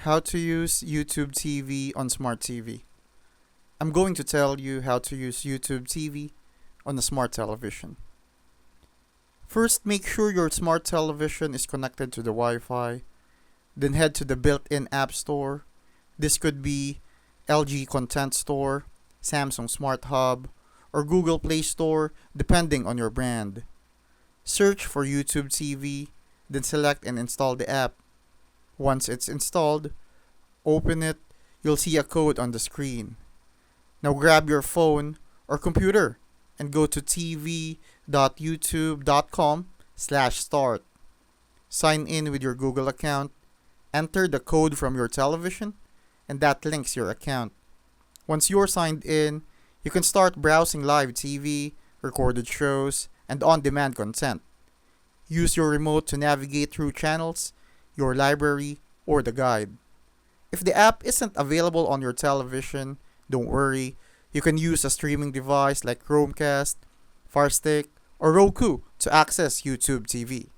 How to use YouTube TV on Smart TV. I'm going to tell you how to use YouTube TV on a smart television. First, make sure your smart television is connected to the Wi-Fi. Then head to the built-in app store. This could be LG Content Store, Samsung Smart Hub, or Google Play Store depending on your brand. Search for YouTube TV, then select and install the app. Once it's installed, open it, you'll see a code on the screen. Now grab your phone or computer and go to tv.youtube.com/start. Sign in with your Google account, enter the code from your television, and that links your account. Once you're signed in, you can start browsing live TV, recorded shows, and on-demand content. Use your remote to navigate through channels, your library, or the guide. If the app isn't available on your television, don't worry. You can use a streaming device like Chromecast, Fire Stick, or Roku to access YouTube TV.